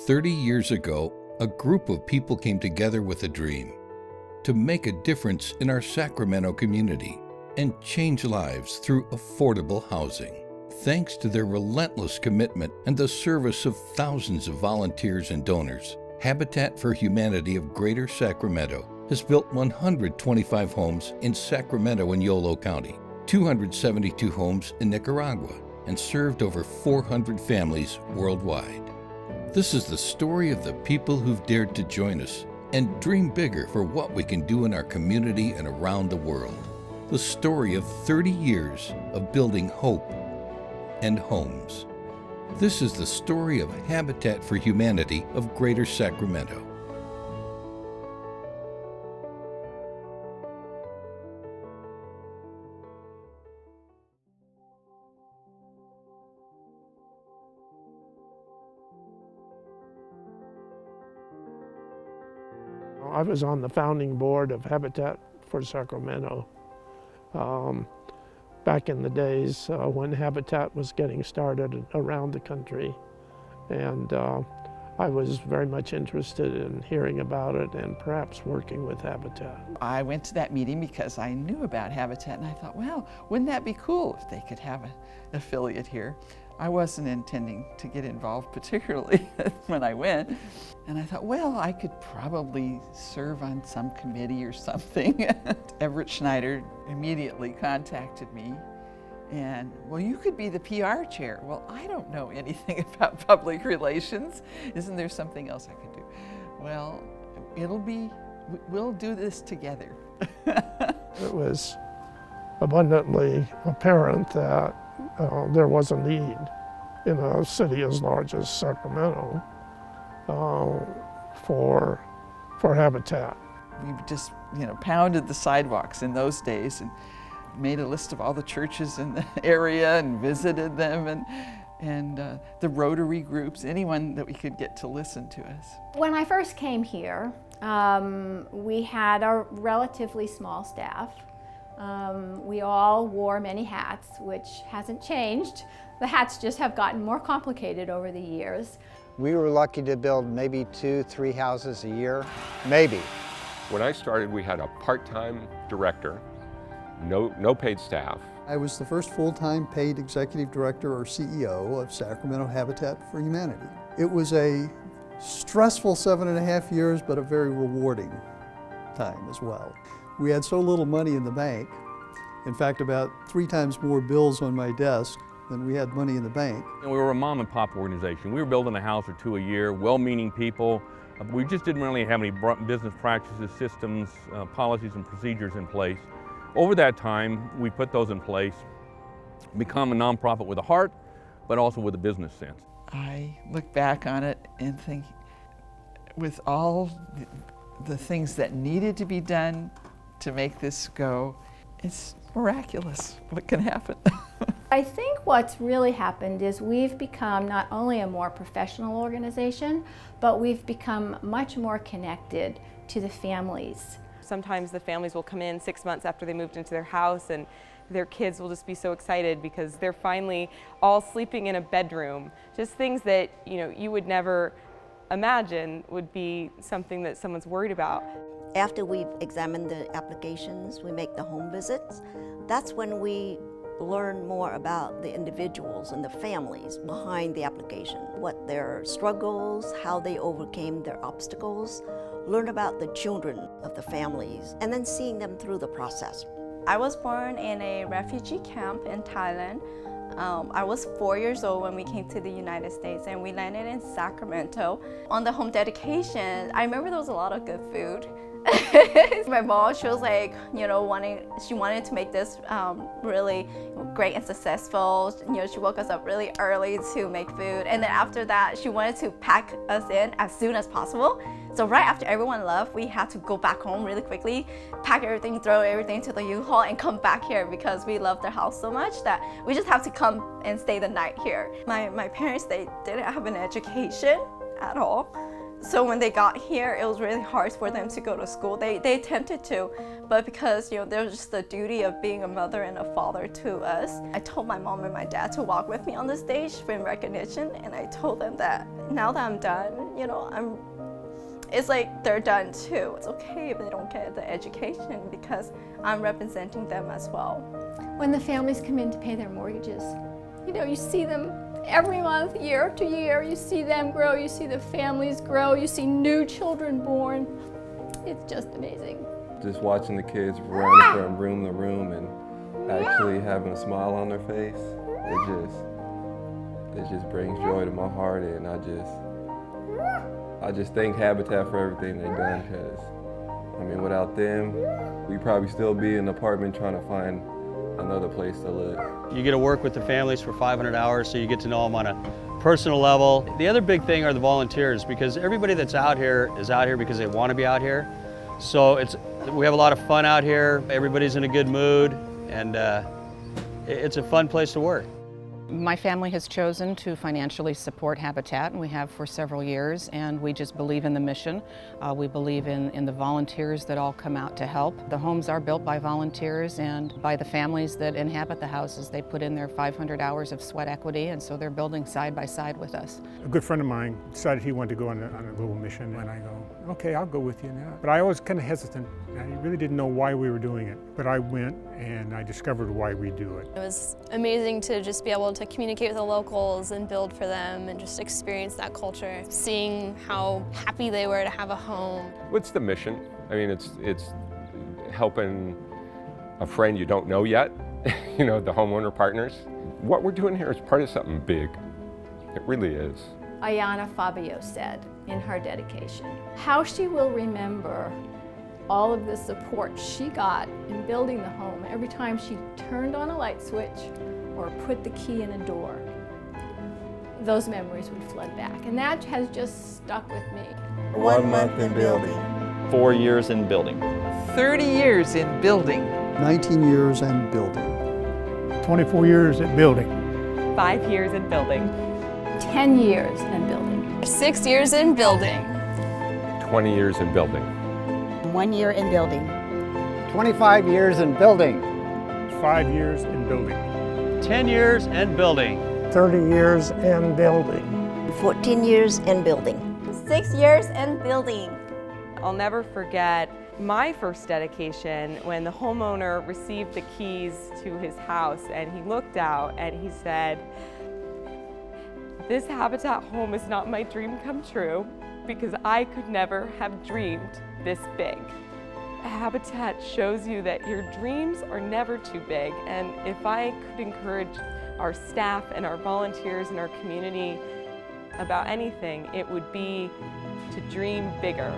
30 years ago, a group of people came together with a dream to make a difference in our Sacramento community and change lives through affordable housing. Thanks to their relentless commitment and the service of thousands of volunteers and donors, Habitat for Humanity of Greater Sacramento has built 125 homes in Sacramento and Yolo County, 272 homes in Nicaragua, and served over 400 families worldwide. This is the story of the people who've dared to join us and dream bigger for what we can do in our community and around the world. The story of 30 years of building hope and homes. This is the story of Habitat for Humanity of Greater Sacramento. I was on the founding board of Habitat for Sacramento back in the days when Habitat was getting started around the country. And I was very much interested in hearing about it and perhaps working with Habitat. I went to that meeting because I knew about Habitat and I thought, well, wouldn't that be cool if they could have an affiliate here? I wasn't intending to get involved particularly when I went. And I thought, well, I could probably serve on some committee or something. Everett Schneider immediately contacted me and, well, you could be the PR chair. Well, I don't know anything about public relations. Isn't there something else I could do? Well, we'll do this together. It was abundantly apparent that there was a need in a city as large as Sacramento for Habitat. We just, pounded the sidewalks in those days and made a list of all the churches in the area and visited them and the Rotary groups, anyone that we could get to listen to us. When I first came here, we had a relatively small staff. We all wore many hats, which hasn't changed. The hats just have gotten more complicated over the years. We were lucky to build maybe 2-3 houses a year, maybe. When I started, we had a part-time director, no paid staff. I was the first full-time paid executive director or CEO of Sacramento Habitat for Humanity. It was a stressful 7.5 years, but a very rewarding time as well. We had so little money in the bank, in fact about 3 times more bills on my desk than we had money in the bank. And we were a mom and pop organization. We were building a house or 2 a year, well-meaning people. We just didn't really have any business practices, systems, policies and procedures in place. Over that time, we put those in place, become a nonprofit with a heart, but also with a business sense. I look back on it and think, with all the things that needed to be done to make this go, it's miraculous what can happen. I think what's really happened is we've become not only a more professional organization, but we've become much more connected to the families. Sometimes the families will come in 6 months after they moved into their house and their kids will just be so excited because they're finally all sleeping in a bedroom. Just things that you would never imagine would be something that someone's worried about. After we've examined the applications, we make the home visits. That's when we learn more about the individuals and the families behind the application, what their struggles, how they overcame their obstacles, learn about the children of the families, and then seeing them through the process. I was born in a refugee camp in Thailand. I was 4 years old when we came to the United States and we landed in Sacramento. On the home dedication, I remember there was a lot of good food. My mom, she was like, she wanted to make this really great and successful. She woke us up really early to make food. And then after that, she wanted to pack us in as soon as possible. So right after everyone left, we had to go back home really quickly, pack everything, throw everything to the U-Haul and come back here because we loved the house so much that we just have to come and stay the night here. My parents, they didn't have an education at all. So when they got here, it was really hard for them to go to school. They attempted to, but because there was just the duty of being a mother and a father to us. I told my mom and my dad to walk with me on the stage in recognition, and I told them that now that I'm done, you know, it's like they're done too. It's okay if they don't get the education because I'm representing them as well. When the families come in to pay their mortgages, you know, you see them every month, year after year, you see them grow, you see the families grow, you see new children born. It's just amazing. Just watching the kids run from room to room and actually having a smile on their face, it just brings joy to my heart, and I just thank Habitat for everything they've done, because I mean, without them, we'd probably still be in an apartment trying to find another place to live. You get to work with the families for 500 hours, so you get to know them on a personal level. The other big thing are the volunteers, because everybody that's out here is out here because they want to be out here. So we have a lot of fun out here. Everybody's in a good mood, and it's a fun place to work. My family has chosen to financially support Habitat, and we have for several years, and we just believe in the mission. We believe in the volunteers that all come out to help. The homes are built by volunteers and by the families that inhabit the houses. They put in their 500 hours of sweat equity, and so they're building side by side with us. A good friend of mine decided he wanted to go on a little mission, and I go, okay, I'll go with you now. But I was kind of hesitant. I really didn't know why we were doing it, but I went and I discovered why we do it. It was amazing to just be able to communicate with the locals and build for them and just experience that culture, seeing how happy they were to have a home. What's the mission? I mean, it's helping a friend you don't know yet, you know, the homeowner partners. What we're doing here is part of something big. It really is. Ayana Fabio said in her dedication, how she will remember all of the support she got in building the home every time she turned on a light switch or put the key in a door. Those memories would flood back, and that has just stuck with me. 1 month in building. 4 years in building. 30 years in building. 19 years and building. 24 years at building. 5 years in building. 10 years in building. 6 years in building. 20 years in building. 1 year in building. 25 years in building. 5 years in building. 10 years and building. 30 years and building. 14 years in building. 6 years in building. I'll never forget my first dedication when the homeowner received the keys to his house, and he looked out and he said, "This Habitat home is not my dream come true, because I could never have dreamed this big." Habitat shows you that your dreams are never too big, and if I could encourage our staff and our volunteers and our community about anything, it would be to dream bigger.